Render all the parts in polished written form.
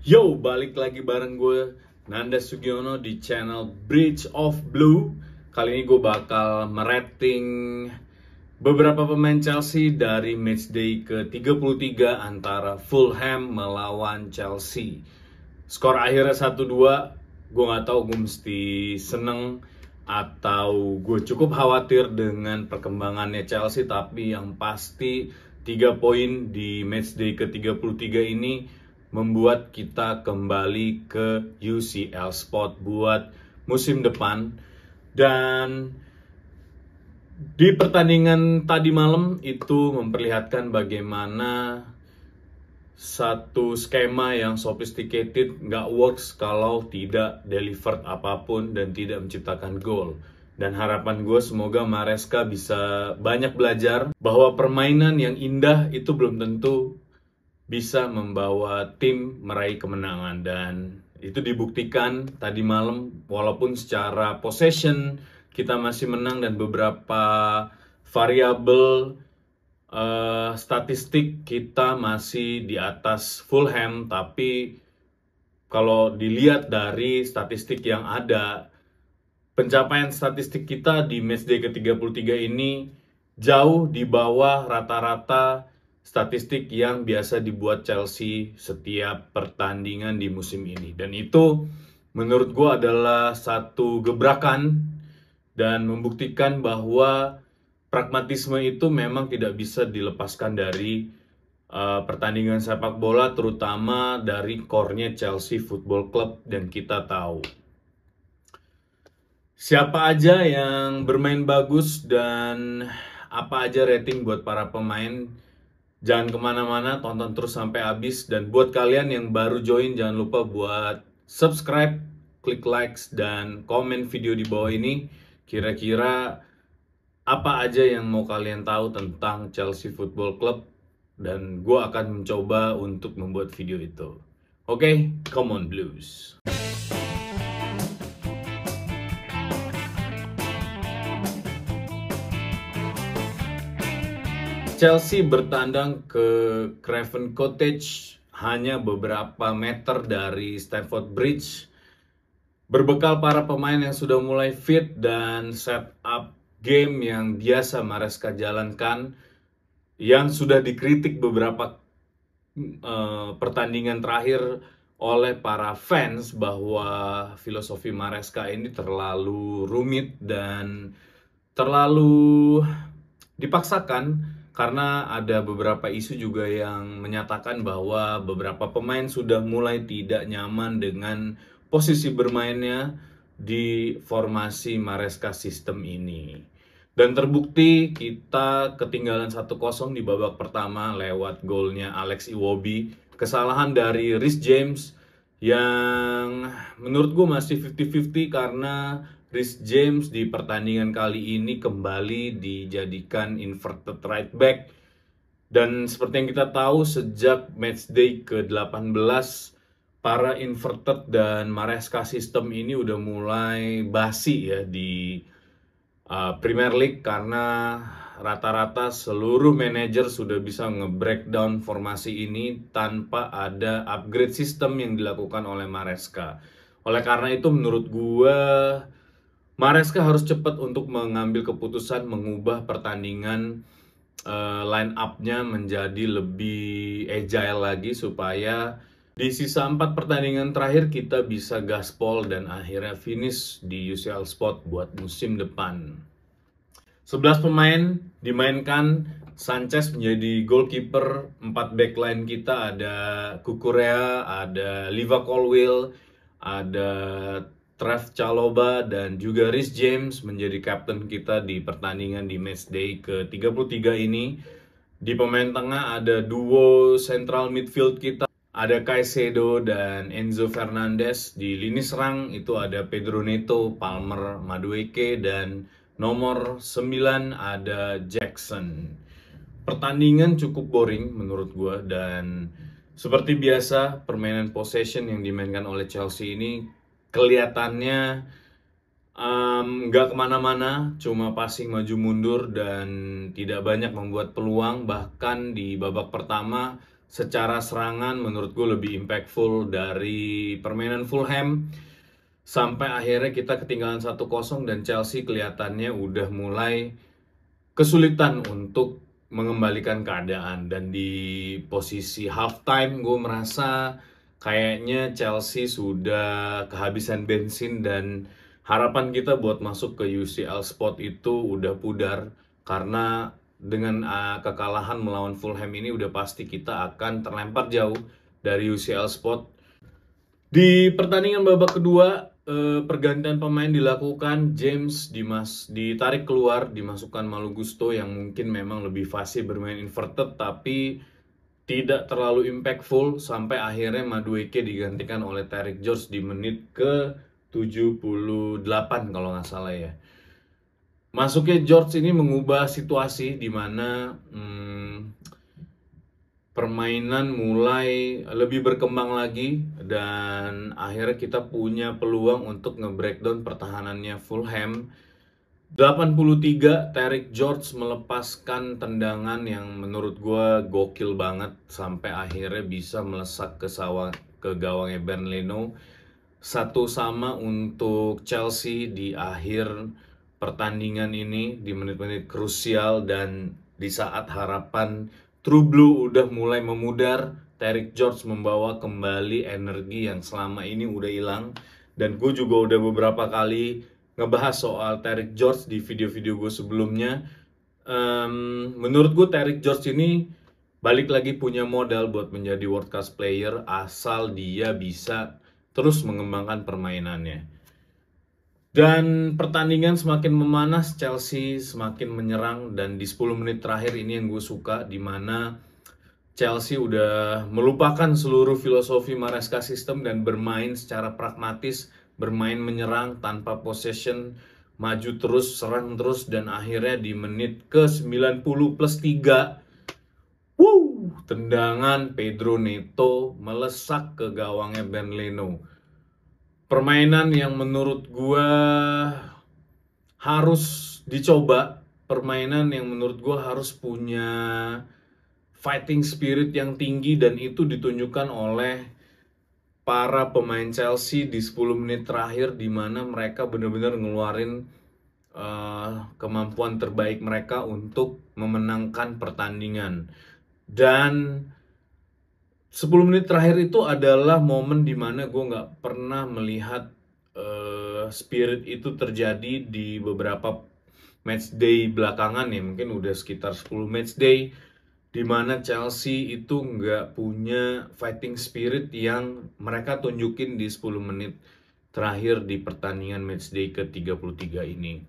Yo, balik lagi bareng gue Nanda Sugiono di channel Bridge of Blue. Kali ini gue bakal merating beberapa pemain Chelsea dari matchday ke-33 antara Fulham melawan Chelsea. Skor akhirnya 1-2. Gue gak tahu gue mesti seneng atau gue cukup khawatir dengan perkembangannya Chelsea. Tapi yang pasti 3 poin di matchday ke-33 ini membuat kita kembali ke UCL spot buat musim depan. Dan di pertandingan tadi malam itu memperlihatkan bagaimana satu skema yang sophisticated nggak works kalau tidak delivered apapun dan tidak menciptakan gol. Dan harapan gue semoga Maresca bisa banyak belajar bahwa permainan yang indah itu belum tentu bisa membawa tim meraih kemenangan. Dan itu dibuktikan tadi malam, walaupun secara possession kita masih menang dan beberapa variabel statistik kita masih di atas Fulham. Tapi kalau dilihat dari statistik yang ada, pencapaian statistik kita di matchday ke-33 ini jauh di bawah rata-rata statistik yang biasa dibuat Chelsea setiap pertandingan di musim ini. Dan itu menurut gue adalah satu gebrakan dan membuktikan bahwa pragmatisme itu memang tidak bisa dilepaskan dari pertandingan sepak bola, terutama dari core-nya Chelsea Football Club. Dan kita tahu siapa aja yang bermain bagus dan apa aja rating buat para pemain. Jangan kemana-mana, tonton terus sampai habis. Dan buat kalian yang baru join, jangan lupa buat subscribe, klik likes, dan komen video di bawah ini. Kira-kira apa aja yang mau kalian tahu tentang Chelsea Football Club, dan gue akan mencoba untuk membuat video itu. Oke, come on Blues. Chelsea bertandang ke Craven Cottage, hanya beberapa meter dari Stamford Bridge. Berbekal para pemain yang sudah mulai fit dan setup game yang biasa Maresca jalankan, yang sudah dikritik beberapa pertandingan terakhir oleh para fans bahwa filosofi Maresca ini terlalu rumit dan terlalu dipaksakan. Karena ada beberapa isu juga yang menyatakan bahwa beberapa pemain sudah mulai tidak nyaman dengan posisi bermainnya di formasi Maresca sistem ini. Dan terbukti kita ketinggalan 1-0 di babak pertama lewat golnya Alex Iwobi. Kesalahan dari Reece James yang menurut gue masih 50-50 karena Reece James di pertandingan kali ini kembali dijadikan inverted right back. Dan seperti yang kita tahu, sejak matchday ke-18 para inverted dan Maresca system ini udah mulai basi ya di Premier League, karena rata-rata seluruh manajer sudah bisa nge-breakdown formasi ini tanpa ada upgrade sistem yang dilakukan oleh Maresca. Oleh karena itu menurut gue Maresca harus cepat untuk mengambil keputusan mengubah pertandingan line up-nya menjadi lebih agile lagi, supaya di sisa 4 pertandingan terakhir kita bisa gaspol dan akhirnya finish di UCL spot buat musim depan. 11 pemain dimainkan. Sanchez menjadi goalkeeper, 4 backline kita ada Cucurella, ada Liva Colwill, ada Trev Chalobah, dan juga Reece James menjadi kapten kita di pertandingan di matchday ke-33 ini. Di pemain tengah ada duo central midfield kita, ada Caicedo dan Enzo Fernandez. Di lini serang itu ada Pedro Neto, Palmer Madueke, dan nomor 9 ada Jackson. Pertandingan cukup boring menurut gue, dan seperti biasa permainan possession yang dimainkan oleh Chelsea ini kelihatannya nggak kemana-mana, cuma passing maju mundur dan tidak banyak membuat peluang. Bahkan di babak pertama secara serangan menurut gue lebih impactful dari permainan Fulham. Sampai akhirnya kita ketinggalan 1-0 dan Chelsea kelihatannya udah mulai kesulitan untuk mengembalikan keadaan. Dan di posisi halftime gue merasa kayaknya Chelsea sudah kehabisan bensin dan harapan kita buat masuk ke UCL spot itu udah pudar. Karena dengan kekalahan melawan Fulham ini udah pasti kita akan terlempar jauh dari UCL spot. Di pertandingan babak kedua, pergantian pemain dilakukan. James ditarik keluar, dimasukkan Malo Gusto yang mungkin memang lebih fasih bermain inverted tapi tidak terlalu impactful, sampai akhirnya Madueke digantikan oleh Tyrick George di menit ke 78 kalau nggak salah ya. Masuknya George ini mengubah situasi di mana permainan mulai lebih berkembang lagi dan akhirnya kita punya peluang untuk nge-breakdown pertahanannya Fulham. 83 Tyrick George melepaskan tendangan yang menurut gue gokil banget sampai akhirnya bisa melesak ke gawangnya Ben Leno. 1-1 untuk Chelsea di akhir pertandingan ini di menit-menit krusial dan di saat harapan True Blue udah mulai memudar. Tyrick George membawa kembali energi yang selama ini udah hilang. Dan gue juga udah beberapa kali ngebahas soal Tyrick George di video-video gue sebelumnya. Menurut gue Tyrick George ini balik lagi punya modal buat menjadi world class player asal dia bisa terus mengembangkan permainannya. Dan pertandingan semakin memanas, Chelsea semakin menyerang, dan di 10 menit terakhir ini yang gue suka, di mana Chelsea udah melupakan seluruh filosofi Maresca system dan bermain secara pragmatis, bermain menyerang tanpa possession, maju terus, serang terus, dan akhirnya di menit ke 90 plus 3, tendangan Pedro Neto melesak ke gawangnya Ben Leno. Permainan yang menurut gua harus dicoba, permainan yang menurut gua harus punya fighting spirit yang tinggi, dan itu ditunjukkan oleh para pemain Chelsea di 10 menit terakhir di mana mereka benar-benar ngeluarin kemampuan terbaik mereka untuk memenangkan pertandingan. Dan 10 menit terakhir itu adalah momen dimana gue nggak pernah melihat spirit itu terjadi di beberapa match day belakangan ya. Mungkin udah sekitar 10 match day dimana Chelsea itu nggak punya fighting spirit yang mereka tunjukin di 10 menit terakhir di pertandingan match day ke-33 ini.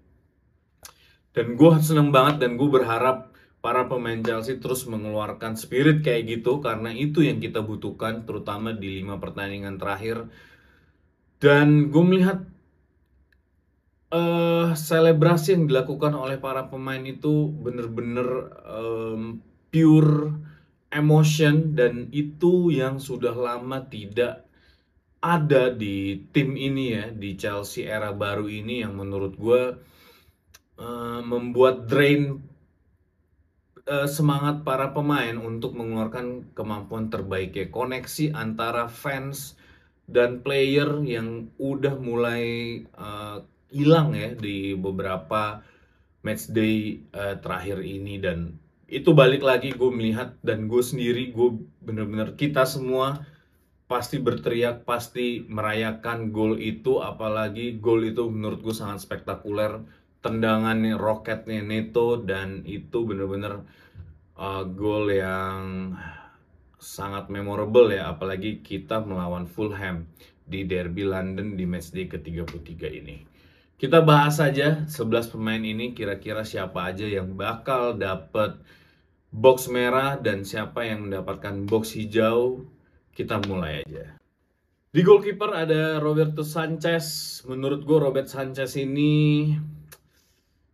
Dan gue seneng banget dan gue berharap para pemain Chelsea terus mengeluarkan spirit kayak gitu, karena itu yang kita butuhkan terutama di 5 pertandingan terakhir. Dan gue melihat selebrasi yang dilakukan oleh para pemain itu bener-bener pure emotion, dan itu yang sudah lama tidak ada di tim ini ya, di Chelsea era baru ini, yang menurut gue membuat drain semangat para pemain untuk mengeluarkan kemampuan terbaiknya. Koneksi antara fans dan player yang udah mulai hilang ya di beberapa match day terakhir ini. Dan itu balik lagi gue melihat, dan gue sendiri, gue bener-bener, kita semua pasti berteriak, pasti merayakan gol itu. Apalagi gol itu menurut gue sangat spektakuler, tendangannya, roketnya Neto, dan itu bener-bener gol yang sangat memorable ya, apalagi kita melawan Fulham di Derby London di matchday ke-33 ini. Kita bahas saja 11 pemain ini, kira-kira siapa aja yang bakal dapat box merah dan siapa yang mendapatkan box hijau. Kita mulai aja. Di goalkeeper ada Roberto Sanchez. Menurut gue Robert Sanchez ini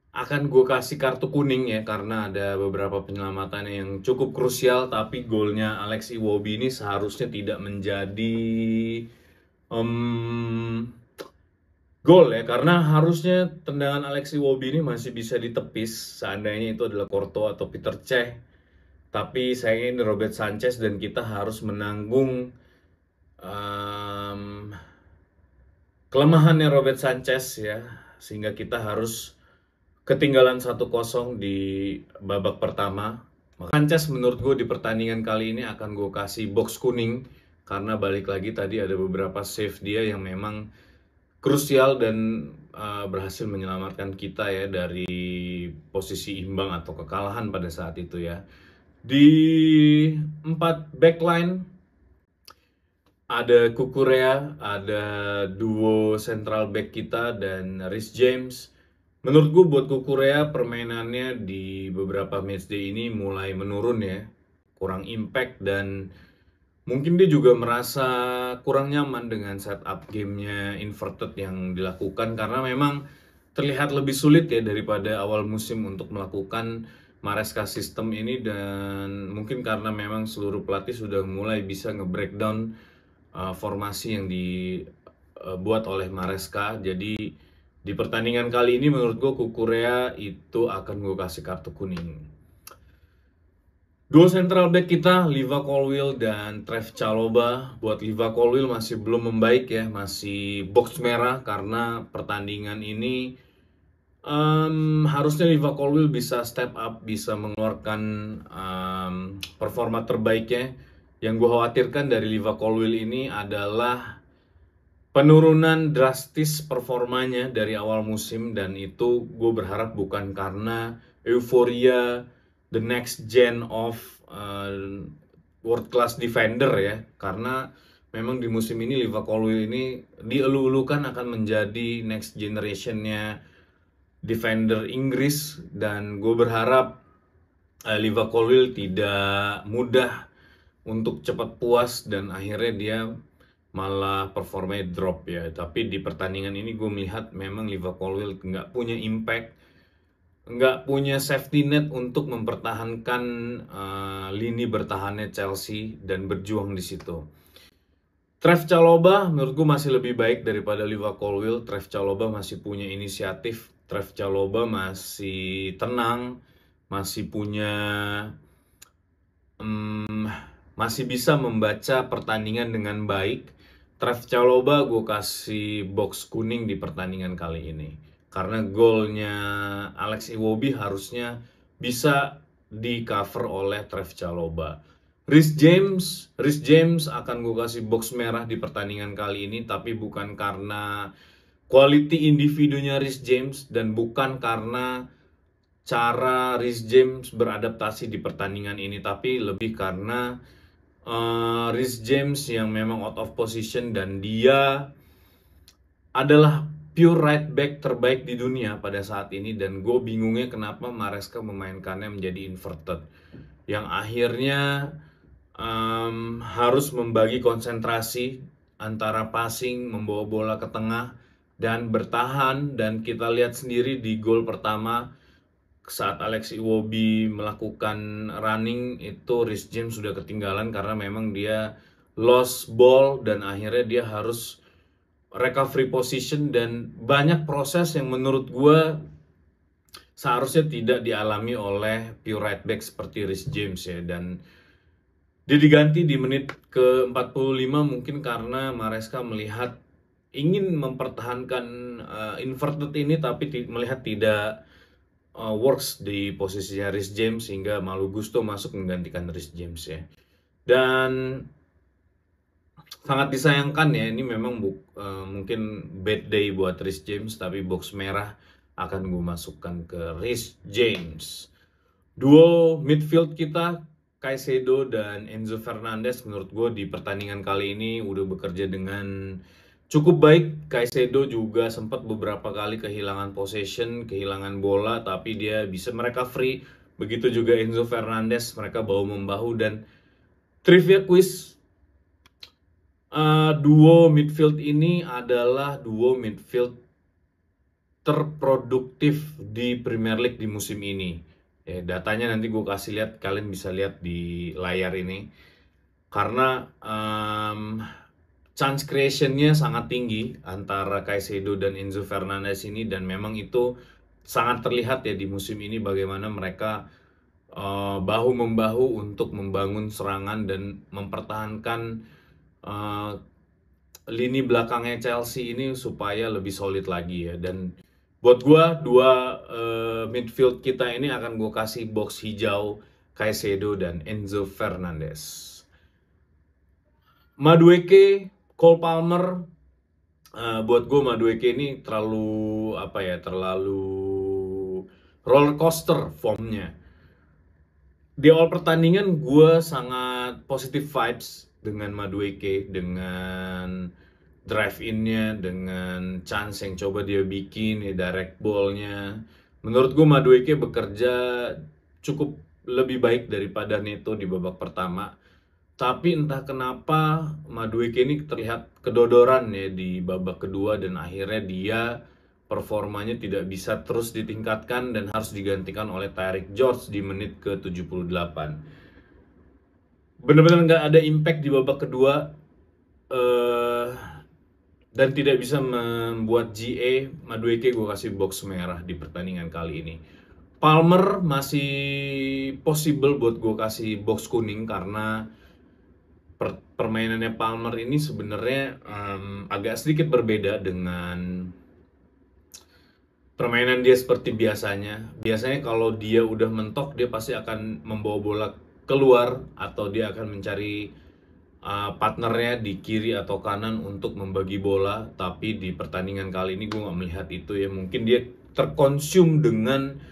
akan gue kasih kartu kuning ya, karena ada beberapa penyelamatan yang cukup krusial, tapi golnya Alex Iwobi ini seharusnya tidak menjadi gol ya, karena harusnya tendangan Alex Iwobi ini masih bisa ditepis seandainya itu adalah Courtois atau Peter Cech. Tapi sayangnya ini Robert Sanchez dan kita harus menanggung em, kelemahannya Robert Sanchez ya, sehingga kita harus ketinggalan 1-0 di babak pertama. Sanchez menurut gue di pertandingan kali ini akan gue kasih box kuning karena balik lagi tadi ada beberapa save dia yang memang krusial dan berhasil menyelamatkan kita ya dari posisi imbang atau kekalahan pada saat itu ya. Di 4 backline ada Cucurella, ada duo central back kita dan Reece James. Menurut gue buat Cucurella permainannya di beberapa matchday ini mulai menurun ya, kurang impact dan mungkin dia juga merasa kurang nyaman dengan setup gamenya inverted yang dilakukan karena memang terlihat lebih sulit ya daripada awal musim untuk melakukan Maresca sistem ini dan mungkin karena memang seluruh pelatih sudah mulai bisa nge-breakdown formasi yang dibuat oleh Maresca. Jadi di pertandingan kali ini menurut gue Cucurella itu akan gue kasih kartu kuning. Duo central back kita, Liva Colwill dan Trev Chalobah. Buat Liva Colwill masih belum membaik ya, masih box merah karena pertandingan ini harusnya Liva Colwill bisa step up, bisa mengeluarkan performa terbaiknya. Yang gue khawatirkan dari Liva Colwill ini adalah penurunan drastis performanya dari awal musim dan itu gue berharap bukan karena euforia the next gen of world class defender ya, karena memang di musim ini Liva Colwill ini dielu-elukan akan menjadi next generationnya defender Inggris dan gue berharap Liva Colwill tidak mudah untuk cepat puas dan akhirnya dia malah performanya drop ya. Tapi di pertandingan ini gue melihat memang Liva Colwill nggak punya impact, nggak punya safety net untuk mempertahankan lini bertahannya Chelsea dan berjuang di situ. Trev Chalobah menurut gue masih lebih baik daripada Liva Colwill. Trev Chalobah masih punya inisiatif, Trev Chalobah masih tenang, masih punya masih bisa membaca pertandingan dengan baik. Trev Chalobah gue kasih box kuning di pertandingan kali ini karena golnya Alex Iwobi harusnya bisa di cover oleh Trev Chalobah. Reece James akan gue kasih box merah di pertandingan kali ini, tapi bukan karena quality individunya Reece James dan bukan karena cara Reece James beradaptasi di pertandingan ini, tapi lebih karena Reece James yang memang out of position dan dia adalah pure right back terbaik di dunia pada saat ini dan gue bingungnya kenapa Maresca memainkannya menjadi inverted yang akhirnya harus membagi konsentrasi antara passing, membawa bola ke tengah dan bertahan. Dan kita lihat sendiri di gol pertama saat Alex Iwobi melakukan running itu Reece James sudah ketinggalan karena memang dia lost ball dan akhirnya dia harus recovery position dan banyak proses yang menurut gue seharusnya tidak dialami oleh pure right back seperti Reece James ya. Dan dia diganti di menit ke-45 mungkin karena Maresca melihat ingin mempertahankan inverted ini tapi melihat tidak works di posisinya Reece James sehingga Malo Gusto masuk menggantikan Reece James ya. Dan sangat disayangkan ya, ini memang mungkin bad day buat Reece James tapi box merah akan gue masukkan ke Reece James. Duo midfield kita Caicedo dan Enzo Fernandez menurut gue di pertandingan kali ini udah bekerja dengan cukup baik. Caicedo juga sempat beberapa kali kehilangan possession, kehilangan bola, tapi dia bisa recovery. Begitu juga Enzo Fernandez, mereka bahu-membahu. Dan trivia quiz, duo midfield ini adalah duo midfield terproduktif di Premier League di musim ini. Ya, datanya nanti gue kasih lihat, kalian bisa lihat di layar ini. Karena chance creation-nya sangat tinggi antara Caicedo dan Enzo Fernandez ini dan memang itu sangat terlihat ya di musim ini bagaimana mereka bahu-membahu untuk membangun serangan dan mempertahankan eh, lini belakangnya Chelsea ini supaya lebih solid lagi ya. Dan buat gua dua midfield kita ini akan gua kasih box hijau, Caicedo dan Enzo Fernandez. Madueke, Cole Palmer, buat gue Madueke ini terlalu apa ya, terlalu roller coaster formnya. Di awal pertandingan gue sangat positive vibes dengan Madueke, dengan drive in-nya, dengan chance yang coba dia bikin, ya direct ball-nya. Menurut gue Madueke bekerja cukup lebih baik daripada Neto di babak pertama. Tapi entah kenapa Madueke ini terlihat kedodoran ya di babak kedua dan akhirnya dia performanya tidak bisa terus ditingkatkan dan harus digantikan oleh Tyrick George di menit ke-78. Benar-benar nggak ada impact di babak kedua eh, dan tidak bisa membuat GA. Madueke gue kasih box merah di pertandingan kali ini. Palmer masih possible buat gue kasih box kuning karena permainannya Palmer ini sebenarnya agak sedikit berbeda dengan permainan dia seperti biasanya. Biasanya kalau dia udah mentok, dia pasti akan membawa bola keluar atau dia akan mencari partnernya di kiri atau kanan untuk membagi bola. Tapi di pertandingan kali ini gue nggak melihat itu ya. Mungkin dia terkonsum dengan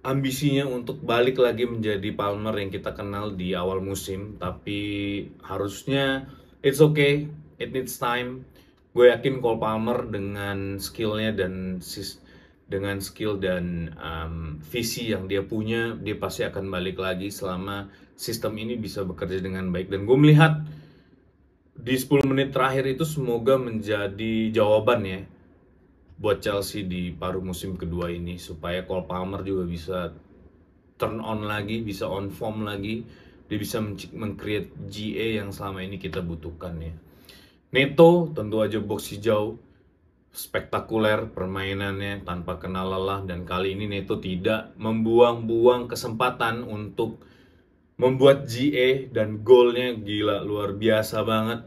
ambisinya untuk balik lagi menjadi Palmer yang kita kenal di awal musim. Tapi harusnya it's okay, it needs time. Gue yakin Cole Palmer dengan skillnya dan dengan skill dan visi yang dia punya, dia pasti akan balik lagi selama sistem ini bisa bekerja dengan baik. Dan gue melihat di 10 menit terakhir itu semoga menjadi jawaban ya buat Chelsea di paruh musim kedua ini, supaya Cole Palmer juga bisa turn on lagi, bisa on form lagi, dia bisa meng-create GA yang selama ini kita butuhkan ya. Neto tentu aja box hijau, spektakuler permainannya tanpa kenal lelah, dan kali ini Neto tidak membuang-buang kesempatan untuk membuat GA dan golnya gila luar biasa banget.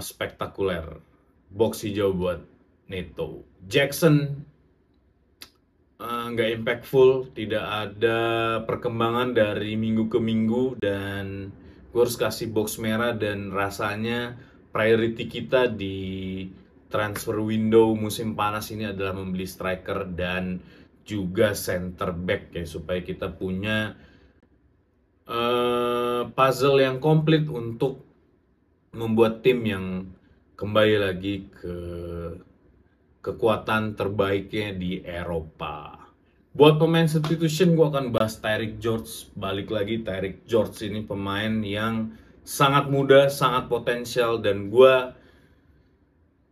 Spektakuler, box hijau buat Neto. Jackson nggak impactful, tidak ada perkembangan dari minggu ke minggu, dan gue harus kasih box merah. Dan rasanya priority kita di transfer window musim panas ini adalah membeli striker dan juga center back ya, supaya kita punya puzzle yang komplit untuk membuat tim yang kembali lagi ke kekuatan terbaiknya di Eropa. Buat pemain substitution, gue akan bahas Tyrick George. Balik lagi, Tyrick George ini pemain yang sangat muda, sangat potensial, dan gue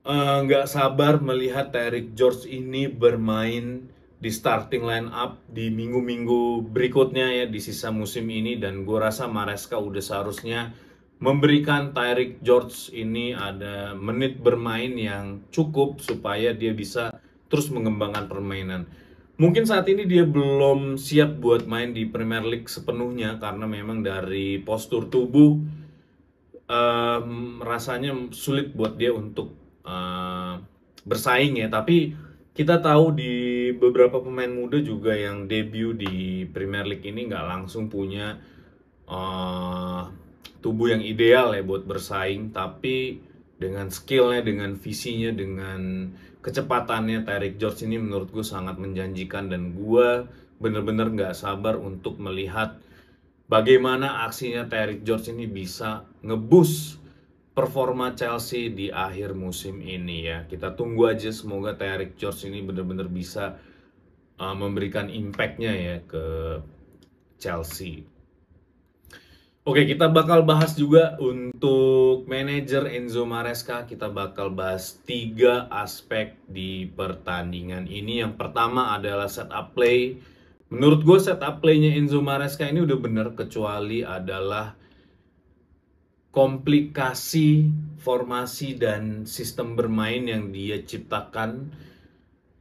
nggak sabar melihat Tyrick George ini bermain di starting line up di minggu-minggu berikutnya ya, di sisa musim ini. Dan gue rasa Maresca udah seharusnya memberikan Tyrick George ini ada menit bermain yang cukup supaya dia bisa terus mengembangkan permainan. Mungkin saat ini dia belum siap buat main di Premier League sepenuhnya karena memang dari postur tubuh rasanya sulit buat dia untuk bersaing ya. Tapi kita tahu di beberapa pemain muda juga yang debut di Premier League ini nggak langsung punya tubuh yang ideal ya buat bersaing. Tapi dengan skillnya, dengan visinya, dengan kecepatannya, Tyrick George ini menurut gue sangat menjanjikan. Dan gue bener-bener nggak sabar untuk melihat bagaimana aksinya Tyrick George ini bisa ngeboost performa Chelsea di akhir musim ini ya. Kita tunggu aja, semoga Tyrick George ini benar-benar bisa memberikan impact-nya ya ke Chelsea. Oke, kita bakal bahas juga untuk manajer Enzo Maresca. Kita bakal bahas 3 aspek di pertandingan ini. Yang pertama adalah setup play. Menurut gue setup play-nya Enzo Maresca ini udah bener, kecuali adalah komplikasi formasi dan sistem bermain yang dia ciptakan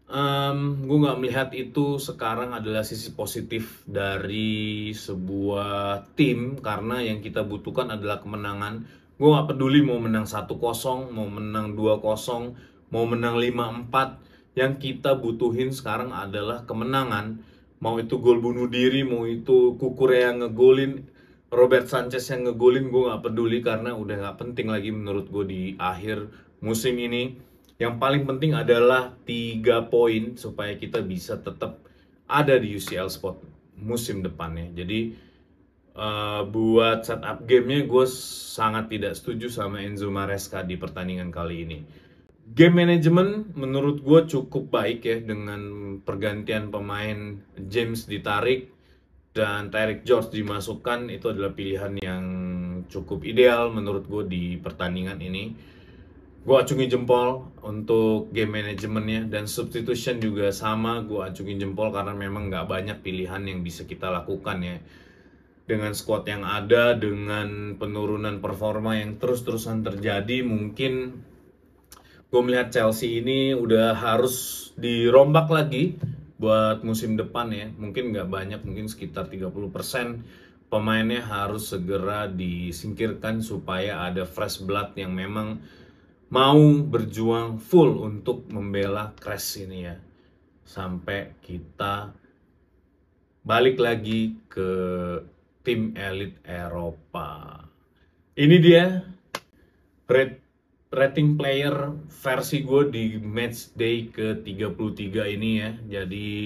Gue nggak melihat itu sekarang adalah sisi positif dari sebuah tim, karena yang kita butuhkan adalah kemenangan. Gue nggak peduli mau menang 1-0, mau menang 2-0, mau menang 5-4. Yang kita butuhin sekarang adalah kemenangan. Mau itu gol bunuh diri, mau itu Kukurea yang ngegolin, Robert Sanchez yang ngegolin, gue nggak peduli karena udah nggak penting lagi menurut gue di akhir musim ini. Yang paling penting adalah 3 poin supaya kita bisa tetap ada di UCL spot musim depannya. Jadi buat setup gamenya gue sangat tidak setuju sama Enzo Maresca di pertandingan kali ini. Game management menurut gue cukup baik ya, dengan pergantian pemain, James ditarik dan Tyreek George dimasukkan. Itu adalah pilihan yang cukup ideal menurut gue di pertandingan ini. Gue acungin jempol untuk game manajemennya, dan substitution juga sama, gue acungin jempol karena memang nggak banyak pilihan yang bisa kita lakukan ya. Dengan squad yang ada, dengan penurunan performa yang terus-terusan terjadi, mungkin gue melihat Chelsea ini udah harus dirombak lagi buat musim depan ya. Mungkin nggak banyak, mungkin sekitar 30% pemainnya harus segera disingkirkan supaya ada fresh blood yang memang mau berjuang full untuk membela Crash ini ya, sampai kita balik lagi ke tim elit Eropa. Ini dia rating player versi gue di match day ke-33 ini ya. Jadi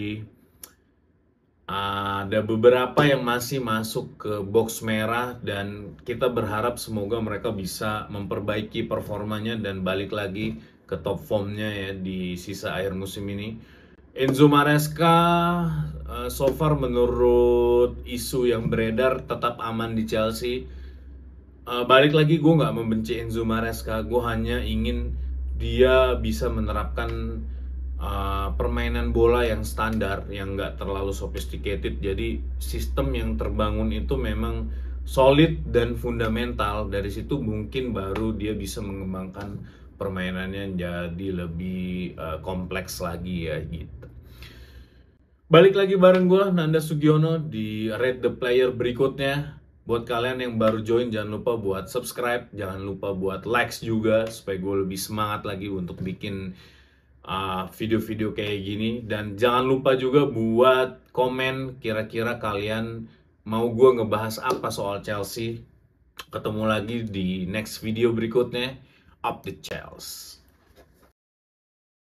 ada beberapa yang masih masuk ke box merah, dan kita berharap semoga mereka bisa memperbaiki performanya dan balik lagi ke top formnya ya di sisa akhir musim ini. Enzo Maresca so far menurut isu yang beredar tetap aman di Chelsea. Balik lagi, gue nggak membenci Enzo Maresca, gue hanya ingin dia bisa menerapkan permainan bola yang standar, yang nggak terlalu sophisticated. Jadi sistem yang terbangun itu memang solid dan fundamental. Dari situ mungkin baru dia bisa mengembangkan permainannya jadi lebih kompleks lagi ya gitu. Balik lagi bareng gue Nanda Sugiono di Rate the Player berikutnya. Buat kalian yang baru join, jangan lupa buat subscribe, jangan lupa buat likes juga supaya gue lebih semangat lagi untuk bikin video-video kayak gini. Dan jangan lupa juga buat komen kira-kira kalian mau gue ngebahas apa soal Chelsea. Ketemu lagi di next video berikutnya. Up the Chelsea.